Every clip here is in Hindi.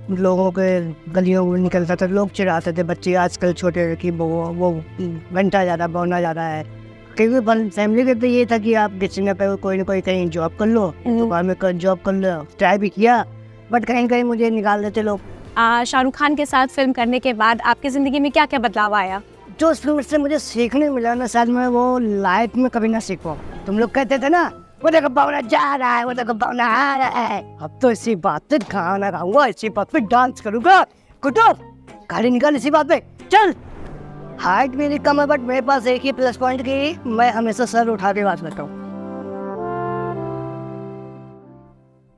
लोगों के गलियों में निकलता था, लोग चिढ़ाते थे बच्चे आजकल छोटे कि वो घंटा ज़्यादा बोलना ज़्यादा है। क्योंकि फैमिली के तो ये था कि आप किसी न कोई ना कोई कहीं जॉब कर लो, दुकान में जॉब कर लो। ट्राई भी किया बट कहीं कहीं मुझे निकाल देते लोग। शाहरुख खान के साथ फिल्म करने के बाद आपकी ज़िंदगी में क्या क्या बदलाव आया? जो उस फिल्म से मुझे सीखने मिला ना, शायद मैं वो लाइफ में कभी ना सीखूं। तुम लोग कहते थे ना वो देखो बावला जा रहा है, वो देखो बावला आ रहा है। अब तो इसी बात पे खाना खाऊंगा, इसी बात पे डांस करूंगा। कुटुब गाड़ी निकाल इसी बात पे चल। हाइट मेरी कम है बट मेरे पास एक ही प्लस पॉइंट की मैं हमेशा सर उठा के बात करता हूँ।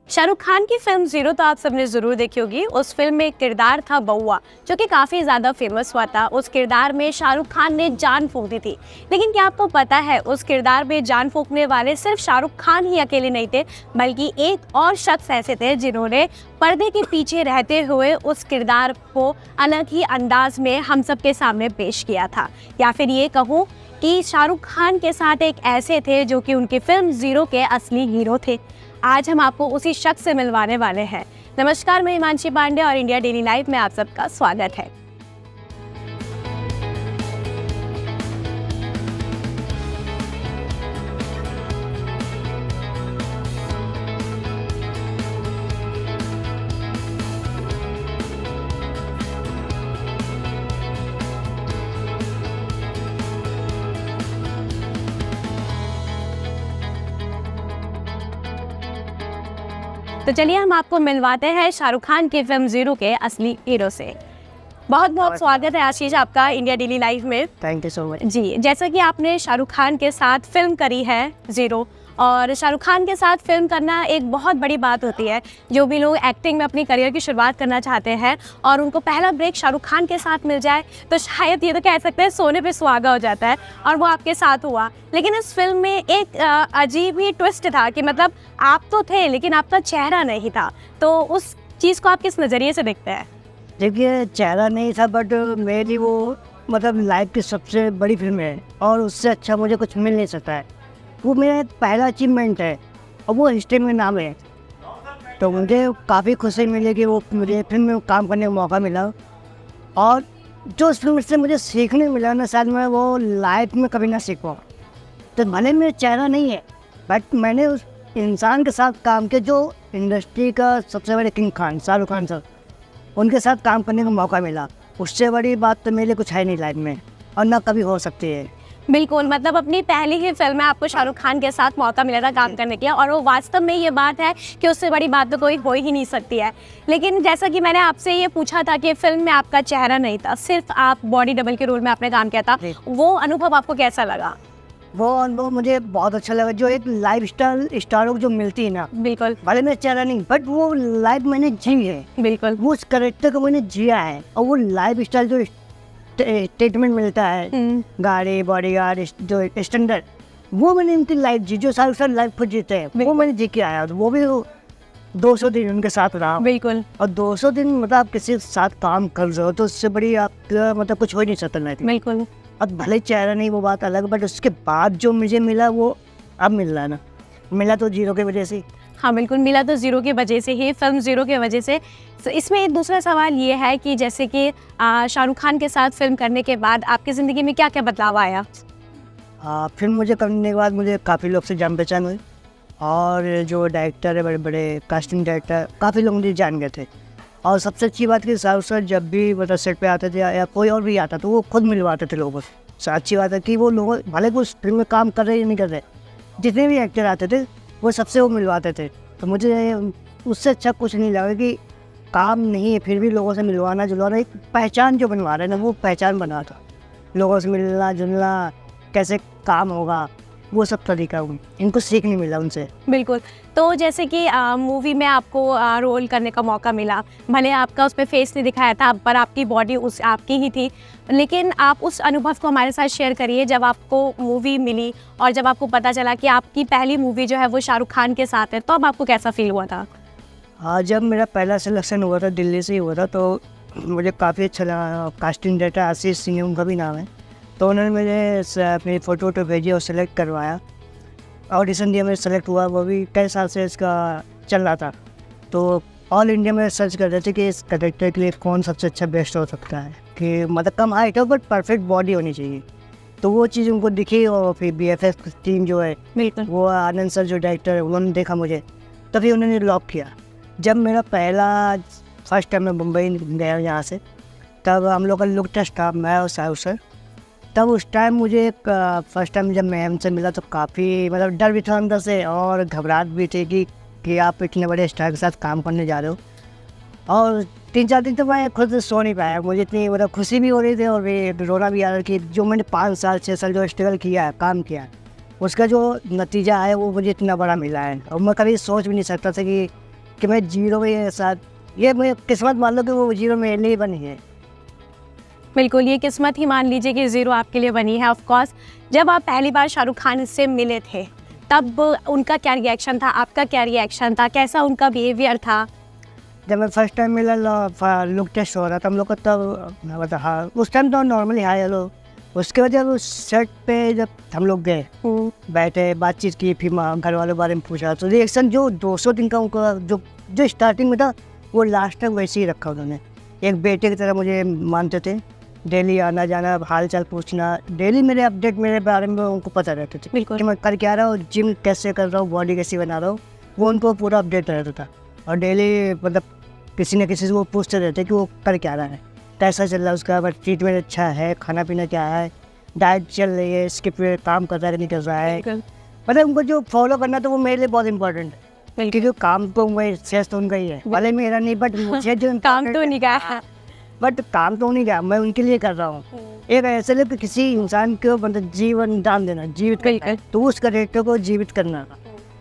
शाहरुख खान की फिल्म ज़ीरो तो आप सबने ज़रूर देखी होगी। उस फिल्म में एक किरदार था बउआ, जो कि काफ़ी ज़्यादा फेमस हुआ था। उस किरदार में शाहरुख खान ने जान फूंक दी थी। लेकिन क्या आपको पता है उस किरदार में जान फूंकने वाले सिर्फ शाहरुख खान ही अकेले नहीं थे, बल्कि एक और शख्स ऐसे थे जिन्होंने पर्दे के पीछे रहते हुए उस किरदार को अलग ही अंदाज में हम सब के सामने पेश किया था। या फिर ये कहूँ कि शाहरुख खान के साथ एक ऐसे थे जो कि उनकी फिल्म ज़ीरो के असली हीरो थे। आज हम आपको उसी शख्स से मिलवाने वाले हैं। नमस्कार, मैं हिमांशी पांडे और इंडिया डेली लाइफ में आप सबका स्वागत है। तो चलिए हम आपको मिलवाते हैं शाहरुख खान की फिल्म ज़ीरो के असली हीरो से। बहुत बहुत स्वागत है आशीष आपका इंडिया डेली लाइफ में। Thank you so much. जी, जैसा कि आपने शाहरुख खान के साथ फिल्म करी है ज़ीरो, और शाहरुख खान के साथ फिल्म करना एक बहुत बड़ी बात होती है। जो भी लोग एक्टिंग में अपनी करियर की शुरुआत करना चाहते हैं और उनको पहला ब्रेक शाहरुख खान के साथ मिल जाए तो शायद ये तो कह सकते हैं सोने पे सुहागा हो जाता है, और वो आपके साथ हुआ। लेकिन इस फिल्म में एक अजीब ही ट्विस्ट था कि मतलब आप तो थे लेकिन आपका चेहरा नहीं था। तो उस चीज़ को आप किस नज़रिए से देखते हैं? देखिए, चेहरा नहीं था बट मेरी वो मतलब लाइफ की सबसे बड़ी फिल्म है और उससे अच्छा मुझे कुछ मिल नहीं सकता है। वो मेरा पहला अचीवमेंट है और वो हिस्ट्री में नाम है। तो मुझे काफ़ी खुशी मिली कि वो मुझे फिल्म में काम करने का मौका मिला। और जो उस फिल्म से मुझे सीखने मिला ना, शायद मैं वो लाइफ में कभी ना सीखूँ। तो भले मेरा चेहरा नहीं है बट मैंने उस इंसान के साथ काम किया जो इंडस्ट्री का सबसे बड़े किंग खान शाहरुख खान सर, उनके साथ काम करने का मौका मिला। उससे बड़ी बात तो मेरे लिए कुछ है नहीं लाइफ में और ना कभी हो सकती है। बिल्कुल, मतलब अपनी पहली ही फिल्म में आपको शाहरुख खान के साथ मौका मिला था काम करने का, और वो वास्तव में ये बात है कि उससे बड़ी बात तो कोई हो ही नहीं सकती है। लेकिन जैसा कि मैंने आपसे ये पूछा था कि फिल्म में आपका चेहरा नहीं था, सिर्फ आप बॉडी डबल के रोल में आपने काम किया था, वो अनुभव आपको कैसा लगा? वो अनुभव मुझे बहुत अच्छा लगा। जो एक लाइफ स्टारों को जो मिलती है ना, बिल्कुल भले मेरा चेहरा नहीं बट वो लाइफ मैंने जी है। बिल्कुल, वो उस करेक्टर को मैंने जिया है और वो लाइफ स्टाइल जो ट्रीटमेंट मिलता है, गाड़ी बॉडीगार्ड जो स्टैंडर्ड, वो मैंने उनकी लाइफ जी। जो साल साल लाइफ खुद जीते हैं वो मैंने जी के आया। वो भी 200 दिन उनके साथ रहा। बिल्कुल, और 200 दिन मतलब आप किसी के साथ काम कर रहे हो तो उससे बड़ी आपका मतलब कुछ हो ही नहीं सकता लाइफ में। बिल्कुल। अब भले चेहरा नहीं वो बात अलग, बट उसके बाद जो मुझे मिला वो अब मिल रहा है ना, मिला तो जीरो की वजह से। हाँ बिल्कुल, मिला तो ज़ीरो की वजह से ही, फिल्म ज़ीरो की वजह से। तो इसमें एक दूसरा सवाल ये है कि जैसे कि शाहरुख खान के साथ फिल्म करने के बाद आपकी ज़िंदगी में क्या क्या बदलाव आया? फिल्म मुझे करने के बाद मुझे काफ़ी लोग से जान पहचान हुई और जो डायरेक्टर है, बड़े बड़े कास्टिंग डायरेक्टर, काफ़ी लोग मुझे जान गए थे। और सबसे अच्छी बात कि शाहरुख सर जब भी मतलब सेट पे आते थे या कोई और भी आता तो वो खुद मिलवाते थे लोगों से। अच्छी बात है कि वो लोग भले वो उस फिल्म में काम कर रहे या नहीं कर रहे, जितने भी एक्टर आते थे वो सबसे वो मिलवाते थे। तो मुझे उससे अच्छा कुछ नहीं लगा कि काम नहीं है फिर भी लोगों से मिलवाना जुलवाना, एक पहचान जो बनवा रहे हैं ना, वो पहचान बना था। लोगों से मिलना जुलना, कैसे काम होगा, वो सब तरीका इनको सीखने मिला उनसे। बिल्कुल। तो जैसे कि मूवी में आपको रोल करने का मौका मिला, भले आपका उस पे फेस नहीं दिखाया था पर आपकी बॉडी उस आपकी ही थी, लेकिन आप उस अनुभव को हमारे साथ शेयर करिए जब आपको मूवी मिली और जब आपको पता चला कि आपकी पहली मूवी जो है वो शाहरुख खान के साथ है, तो अब आपको कैसा फील हुआ था? हाँ, जब मेरा पहला सिलेक्शन हुआ था, दिल्ली से ही हुआ था, तो मुझे काफ़ी अच्छा लगा। कास्टिंग डायरेक्टर आशीष सिंह उनका भी नाम है, तो उन्होंने मुझे अपनी फ़ोटो भेजी और सेलेक्ट करवाया। ऑडिशन दिया, मेरे सेलेक्ट हुआ। वो भी कई साल से इसका चल रहा था, तो ऑल इंडिया में सर्च कर रहे थे कि इस करेक्टर के लिए कौन सबसे अच्छा बेस्ट हो सकता है, कि मतलब कम हाइट हो बट परफेक्ट बॉडी होनी चाहिए। तो वो चीज़ उनको दिखी और फिर BFX टीम जो है बिल्कुल। वो आनंद सर जो डायरेक्टर है उन्होंने देखा मुझे, तभी उन्होंने लॉक किया। जब मेरा फर्स्ट टाइम मैं मुंबई गया यहाँ से, तब हम लोग का लुक टेस्ट था, मैं और साहब सर। तब उस टाइम मुझे फर्स्ट टाइम जब मैं हमसे मिला तो काफ़ी मतलब डर भी था अंदर से और घबराहट भी थी कि आप इतने बड़े स्टार के साथ काम करने जा रहे हो। और 3-4 दिन तो मैं खुद सो नहीं पाया, मुझे इतनी मतलब खुशी भी हो रही थी और भी रोना भी आ रहा कि जो मैंने 5 साल 6 साल जो स्ट्रगल किया है, काम किया है, उसका जो नतीजा है वो मुझे इतना बड़ा मिला है। और मैं कभी सोच भी नहीं सकता था कि मैं जीरो के साथ, ये मैं किस्मत मान लो कि वो जीरो मेरे लिए बनी है। बिल्कुल, ये किस्मत ही मान लीजिए कि ज़ीरो आपके लिए बनी है। ऑफ कोर्स जब आप पहली बार शाहरुख खान से मिले थे तब उनका क्या रिएक्शन था, आपका क्या रिएक्शन था, कैसा उनका बिहेवियर था? जब मैं फर्स्ट टाइम मिला लुक टेस्ट हो रहा था हम लोग का, तब मतलब हाँ उस टाइम तो नॉर्मली हाय हेलो। उसके बाद जब उस सेट पे जब हम लोग गए, बैठे, बातचीत की, फिर घर वालों के बारे में पूछा, तो रिएक्शन जो 200 दिन का उनका जो स्टार्टिंग में था वो लास्ट तक वैसे ही रखा उन्होंने। एक बेटे की तरह मुझे मानते थे, डेली आना जाना, हाल चाल पूछना, डेली मेरे अपडेट मेरे बारे में उनको पता रहते थे बिल्कुल। कि मैं कर क्या रहा हूँ, जिम कैसे कर रहा हूँ, बॉडी कैसी बना रहा हूँ, वो उनको पूरा अपडेट रहता था। और डेली मतलब किसी न किसी से वो पूछते रहते कि वो कर क्या रहा है, कैसा चल रहा है उसका, बट ट्रीटमेंट अच्छा है, खाना पीना क्या है, डाइट चल रही है, इसके पे काम कर रहा है कि नहीं कर रहा है। मतलब उनको जो फॉलो करना तो वो मेरे लिए बहुत इंपॉर्टेंट है, क्योंकि काम तो मैं सेस तो उनका ही है, भले मेरा नहीं, बट मुझे जो काम तो नहीं गया, बट काम तो नहीं गया, मैं उनके लिए कर रहा हूँ। एक ऐसे लिए कि किसी इंसान को मतलब जीवन दान देना, जीवित करना, तो उस करेक्टर को जीवित करना,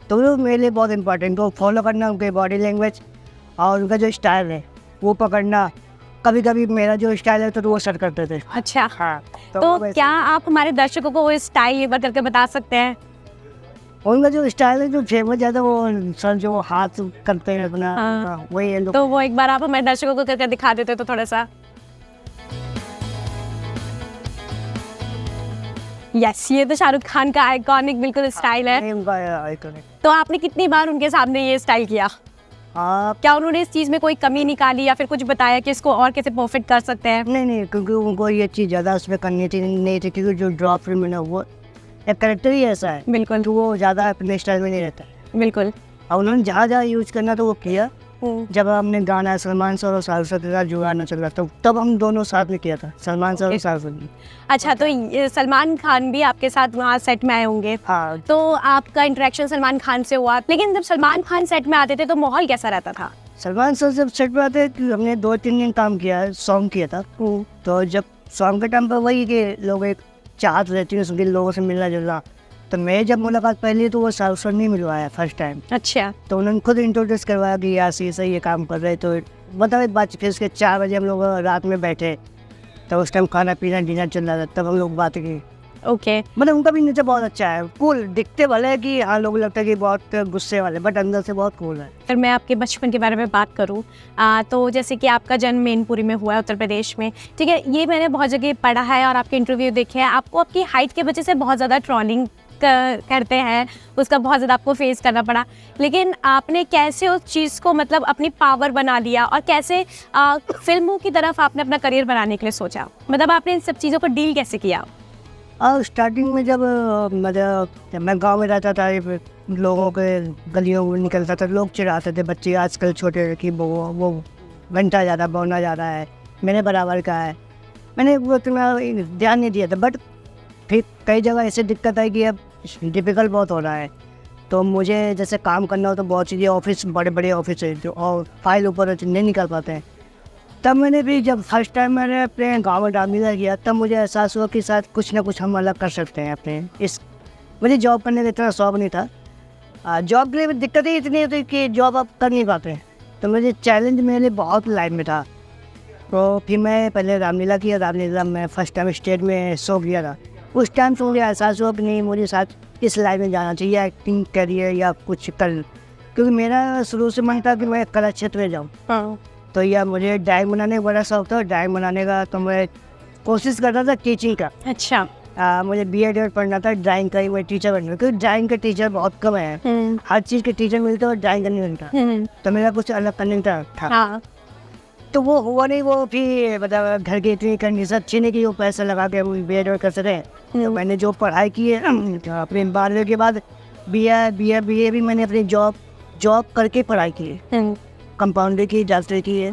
तो वो मेरे लिए बहुत इंपॉर्टेंट। वो फॉलो करना, उनके बॉडी लैंग्वेज और उनका जो स्टाइल है वो पकड़ना। कभी कभी मेरा जो स्टाइल है तो वो सर करते थे। अच्छा, हाँ, तो क्या आप हमारे दर्शकों को वो स्टाइल एक बार करके बता सकते हैं? उनका जो स्टाइल है जो फेमस ज़्यादा वो सर जो हाथ करते हैं अपना, हाँ। वही है लोग। तो वो एक बार आप हमारे दर्शकों को करके दिखा देते तो थोड़ा सा। यस, ये तो शाहरुख खान का आइकॉनिक बिल्कुल स्टाइल है। उनका iconic। तो आपने कितनी बार उनके सामने ये स्टाइल किया? आप क्या उन्होंने इस चीज़ में कोई कमी निकाली या फिर कुछ बताया कि इसको और कैसे परफेक्ट कर सकते हैं? नहीं, क्योंकि उनको ये चीज़ ज़्यादा उसमें करनी थी नहीं थी, क्योंकि जो ड्रॉप फिल्म है ना वो एक करेक्टर ही ऐसा है, बिल्कुल तो वो ज़्यादा अपने स्टाइल में नहीं रहता है। बिल्कुल। और उन्होंने जहाँ जहाँ यूज करना तो वो किया। जब हमने गाना सलमान सर और शाहरुख सर के साथ जो गाना चल रहा था तब हम दोनों साथ में किया था, सलमान सर और शाहरुख सर ने। अच्छा, तो ये सलमान खान भी आपके साथ वहाँ सेट में आए होंगे, हाँ, तो आपका इंटरेक्शन सलमान खान से हुआ, लेकिन जब सलमान खान सेट में आते थे तो माहौल कैसा रहता था? सलमान सर जब सेट पे आते हमने 2-3 दिन काम किया है, सॉन्ग किया था। तो जब सॉन्ग के टाइम पर वही कि लोग एक चाहत रहती है उसके लोगों से मिलना जुलना, तो मैं जब मुलाकात पहली तो वो शाहरुख सर नहीं मिलवाया फर्स्ट टाइम। अच्छा, तो उन्होंने खुद इंट्रोड्यूस करवाया कि यार से ये काम कर रहे, तो मतलब बात। फिर उसके 4 बजे हम लोग रात में बैठे, तो उस टाइम खाना पीना डिनर चल रहा था, तब हम लोग बात की। ओके। मतलब उनका भी नेचर बहुत अच्छा है, कूल दिखते वाले है कि हाँ लोग लगता है कि बहुत गुस्से वाले, बट अंदर से बहुत कूल है। अगर मैं आपके बचपन के बारे में बात करूँ तो जैसे कि आपका जन्म मैनपुरी में हुआ है, उत्तर प्रदेश में, ठीक है, ये मैंने बहुत जगह पढ़ा है और आपके इंटरव्यू देखे हैं, आपको आपकी हाइट की वजह से बहुत ज़्यादा ट्रोलिंग करते हैं, उसका बहुत ज़्यादा आपको फेस करना पड़ा, लेकिन आपने कैसे उस चीज़ को मतलब अपनी पावर बना लिया और कैसे फिल्मों की तरफ आपने अपना करियर बनाने के लिए सोचा, मतलब आपने इन सब चीज़ों को डील कैसे किया? और स्टार्टिंग में जब मतलब मैं गांव में रहता था, लोगों के गलियों में निकलता था, लोग चिढ़ाते थे बच्चे आजकल छोटे कि वो घंटा ज़्यादा बोलना ज़्यादा है, मेरे बराबर का है। मैंने वो इतना ध्यान नहीं दिया था, बट फिर कई जगह ऐसे दिक्कत आई कि अब डिफ़िकल्ट बहुत हो रहा है, तो मुझे जैसे काम करना हो तो बहुत चीज़ें, ऑफिस बड़े बड़े ऑफिस है जो और फाइल ऊपर नहीं निकल पाते हैं। तब मैंने भी जब फर्स्ट टाइम मैंने अपने गाँव में दाखिला किया, तब मुझे एहसास हुआ कि शायद कुछ ना कुछ हम अलग कर सकते हैं अपने इस। मुझे जॉब करने का इतना शौक नहीं था, जॉब के लिए दिक्कत ही इतनी होती कि जॉब आप कर नहीं पाते, तो मुझे चैलेंज मेरे लिए बहुत लाइफ में था। तो फिर मैं पहले रामलीला किया, रामलीला में फर्स्ट टाइम स्टेज में शो किया था। उस टाइम से मुझे एहसास हुआ कि नहीं, मुझे साथ इस लाइन में जाना चाहिए, एक्टिंग करियर या कुछ कर, क्योंकि मेरा शुरू से मन था कि मैं कला क्षेत्र में जाऊँ। तो यह मुझे ड्राइंग बनाने का बड़ा शौक था, ड्राइंग बनाने का, तो मैं कोशिश करता था टीचिंग का। अच्छा। मुझे BEd पढ़ना था, ड्राइंग का ही मैं टीचर बनना था, क्योंकि ड्राइंग का टीचर बहुत कम है। हर चीज़ के टीचर मिलते और ड्राइंग का नहीं मिलता। तो मेरा कुछ अलग करने का था। हाँ। तो वो हुआ नहीं। वो फिर मतलब घर की इतनी कंडीशन अच्छी नहीं कि वो पैसा लगा के BEd कर सके। तो मैंने जो पढ़ाई की है अपने 12वीं के बाद BA भी मैंने अपनी जॉब करके पढ़ाई की है। कंपाउंडर की डॉक्टर की है,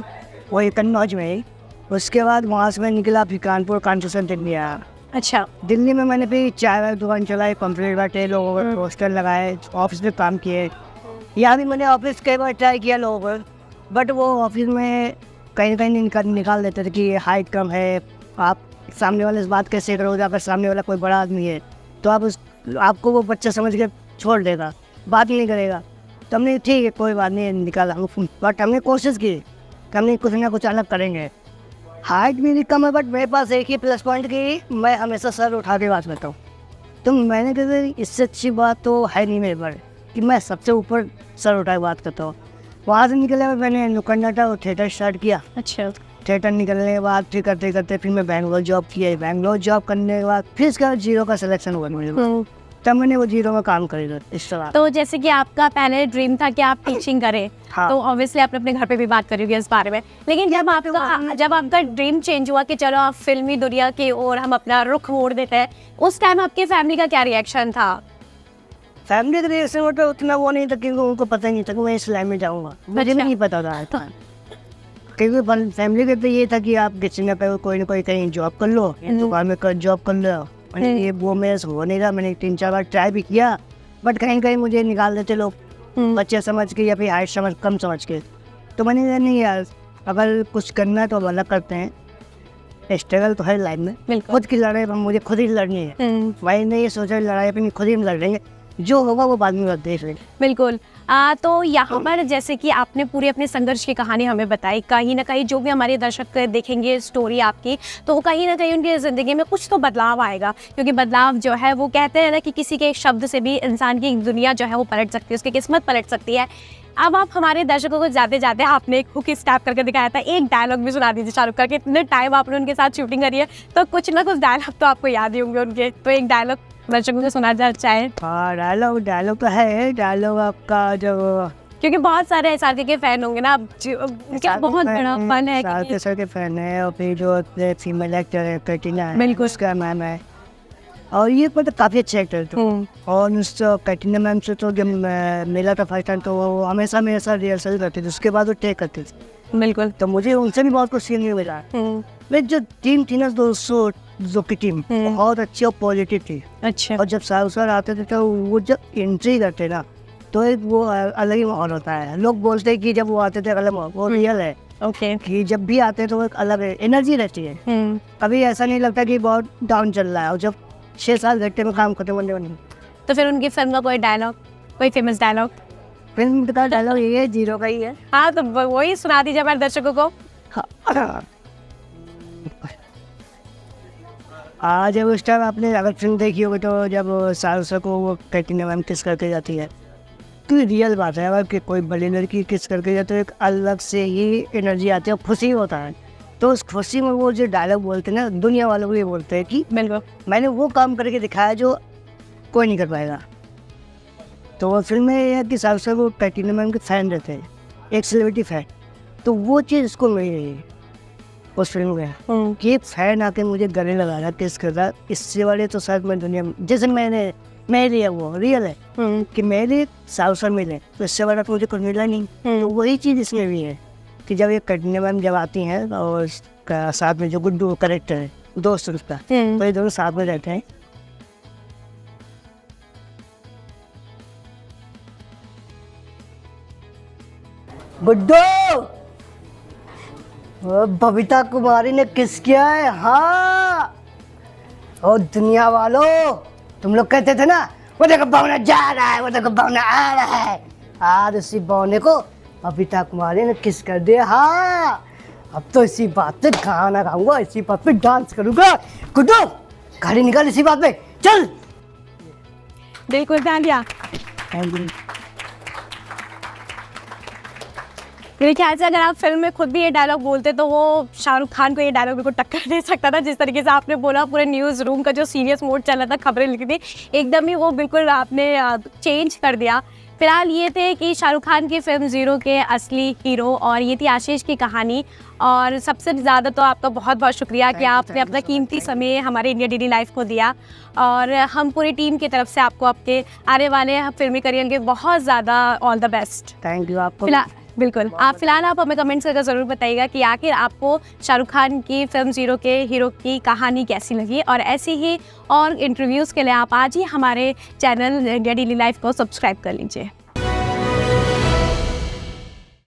वही कन्नौज में ही। उसके बाद वहाँ से मैं निकला फिर कानपुर कांस्टेशन दिल्ली आया। अच्छा। दिल्ली में मैंने फिर चाय वाय दुकान चलाई, कंप्लीट बाटे, लोगों को पोस्टर लगाए, ऑफिस में काम किए। यहाँ भी मैंने ऑफिस कई बार ट्राई किया लोगों को, बट वो ऑफिस में कहीं ना कहीं निकाल देते थे कि हाइट कम है, आप सामने वाले से बात कैसे करोगे। अगर सामने वाला कोई बड़ा आदमी है तो आपको वो बच्चा समझ के छोड़ देगा, बात ही नहीं करेगा। तो हमने ठीक है कोई बात नहीं निकाला, बट हमने कोशिश की कि हमने कुछ ना कुछ अलग करेंगे। हाइट मेरी कम है, बट मेरे पास एक ही प्लस पॉइंट की मैं हमेशा सर उठा के बात करता हूँ। तो मैंने कहा इससे अच्छी बात तो है नहीं मेरे पर कि मैं सबसे ऊपर सर उठा के बात करता हूँ। वहाँ से निकले मैंने नुक्कड़ और थिएटर स्टार्ट किया। अच्छा। थिएटर निकलने के बाद फिर करते करते फिर मैं बैंगलोर जॉब किया। बैंगलोर जॉब करने के बाद फिर इसका जीरो का सिलेक्शन हुआ मुझे, तब मैंने वो जीरो में काम करी इस तरह। तो जैसे कि आपका पहले ड्रीम था कि आप टीचिंग करें। हाँ। तो ऑब्वियसली आपने अपने घर पे भी बात करी होगी इस बारे में, लेकिन जब आपका ड्रीम चेंज हुआ कि चलो आप फिल्मी दुनिया की ओर हम अपना रुख मोड़ देते हैं, उस टाइम आपके फैमिली का क्या रिएक्शन था? फैमिली का रिएक्शन मतलब उतना वो नहीं था, क्योंकि उनको पता नहीं था कि मैं इस लाइन में जाऊँगा। मुझे भी नहीं पता था, क्योंकि फैमिली का तो ये था कि आप किसी न कोई ना कोई कहीं जॉब कर लो, दुकान में जॉब कर लो। ये वो मेरे से हो नहीं रहा। मैंने 3-4 बार ट्राई भी किया, बट कहीं कहीं मुझे निकाल देते लोग, बच्चे समझ के या फिर हाइट कम समझ के। तो मैंने कहा नहीं यार, अगर कुछ करना है तो अब अलग करते हैं। स्ट्रगल तो है लाइफ में, खुद की लड़ाई मुझे खुद ही लड़नी है। भाई ने ये सोचा लड़ाई अपनी खुद ही लड़ लेंगे, जो होगा वो बाद में देख लेंगे। बिल्कुल। तो यहाँ पर जैसे कि आपने पूरी अपने संघर्ष की कहानी हमें बताई, कहीं ना कहीं जो भी हमारे दर्शक देखेंगे स्टोरी आपकी, तो कहीं ना कहीं उनकी ज़िंदगी में कुछ तो बदलाव आएगा, क्योंकि बदलाव जो है वो कहते हैं ना कि किसी के एक शब्द से भी इंसान की दुनिया जो है वो पलट सकती है, उसकी किस्मत पलट सकती है। अब आप हमारे दर्शकों को जाते जाते आपने एक हुक स्टैप करके दिखाया था, एक डायलॉग भी सुना दीजिए शाहरुख खान के। इतने टाइम आपने उनके साथ शूटिंग करी है तो कुछ ना कुछ डायलॉग तो आपको याद ही होंगे उनके, तो एक डायलॉग दर्शकों को सुना जाना चाहे। हाँ, डायलॉग तो है। डायलॉग आपका जो, क्योंकि बहुत सारे SRK के फैन होंगे ना, उनका बहुत बड़ा फन है। SRK के फैन है, और फिर जो फीमेल एक्टर है कैटरीना है, बिल्कुल उसका मैम है, और ये मतलब काफ़ी अच्छे एक्टर थे। और उस कैटरीना मैम से तो जब मिला था फर्स्ट टाइम, तो वो हमेशा मेरे साथ रिहर्सल करते थे, उसके बाद वो टेक करते थे। बिल्कुल। तो मुझे उनसे भी बहुत कुछ सीखने मिला। मैं जो टीम थी ना दोस्तों, जो की टीम बहुत अच्छी और पॉजिटिव थी। अच्छा। और जब शाहरुख खान आते थे तो वो जब एंट्री करते ना, तो एक वो अलग ही माहौल होता है। लोग बोलते हैं कि जब वो आते थे अलग माहौल, वो रियल है। ओके। कि जब भी आते हैं तो एक अलग एनर्जी रहती है। कभी ऐसा नहीं लगता कि बहुत डाउन चल रहा है। और जब 6-7 घंटे में काम खत्म होने वाली, तो फिर उनकी फिल्म का कोई डायलॉग, कोई फेमस डायलॉग? फिल्म का डायलॉग ये है, जीरो का ही है। हाँ, तो वही सुना दीजिए हमारे दर्शकों को। जब उस टाइम आपने अगर फिल्म देखी होगी तो जब शाहरुख को वो कैटरीना मैम किस करके जाती है, तो रियल बात है। अगर कोई बड़ी लड़की किस करके जाती है तो एक अलग से ही एनर्जी आती है, खुशी होता है। तो उस खुशी में वो जो डायलॉग बोलते हैं ना, दुनिया वालों को ये बोलते हैं कि बिल्कुल मैंने वो काम करके दिखाया जो कोई नहीं कर पाएगा। तो वो फिल्म में ये है कि शाहरुख वो कैटरीना मैम के फ़ैन रहते हैं, एक सेलिब्रिटी फ़ैन। तो वो चीज़ इसको मिली है उस फिल्म में, कि एक फ़ैन आके मुझे गले लगा रहा, किस कर रहा। इससे वाले तो शायद मैं दुनिया में, जैसे मैं लिया वो रियल है कि मेरे शाहरुख मिले, तो इससे बड़ा तो मुझे कुछ मिला नहीं। तो वही चीज़ इसमें भी है कि जब ये कैटरीना मैम जब आती हैं और साथ में जो गुड्डू करेक्टर है, दोस्त उसका, तो ये दोनों साथ में रहते हैं। गुड्डू, बबीता कुमारी ने किस किया है? हाँ, और दुनिया वालों, तुम लोग कहते थे ना वो देखो बौना जा रहा है, वो देखो बौना आ रहा है, आज उसी बौने को बबीता कुमारी ने किस कर दिया। हाँ, अब तो इसी बात पे गाना गाऊंगा, इसी बात पे डांस करूंगा। गुड्डू, गाड़ी निकाल इसी बात पे, चल। बिल्कुल तालिया। मेरे ख्याल से अगर आप फिल्म में खुद भी ये डायलॉग बोलते तो वो शाहरुख खान को ये डायलॉग बिल्कुल टक्कर दे सकता था। जिस तरीके से आपने बोला, पूरे न्यूज़ रूम का जो सीरियस मोड चल रहा था, खबरें लिखी थी, एकदम ही वो बिल्कुल आपने चेंज कर दिया। फिलहाल ये थे कि शाहरुख खान की फिल्म ज़ीरो के असली हीरो, और ये थी आशीष की कहानी। और सबसे ज़्यादा तो आपका बहुत बहुत शुक्रिया कि आपने अपना कीमती समय हमारे इंडिया डीडी लाइफ को दिया, और हम पूरी टीम की तरफ से आपको आपके आने वाले फिल्मी करियर के बहुत ज़्यादा all the best. Thank you आपको। बिल्कुल, फिलहाल आप हमें कमेंट्स करके ज़रूर बताइएगा कि आखिर आपको शाहरुख खान की फिल्म ज़ीरो के हीरो की कहानी कैसी लगी, और ऐसी ही और इंटरव्यूज़ के लिए आप आज ही हमारे चैनल इंडिया डेली लाइफ को सब्सक्राइब कर लीजिए।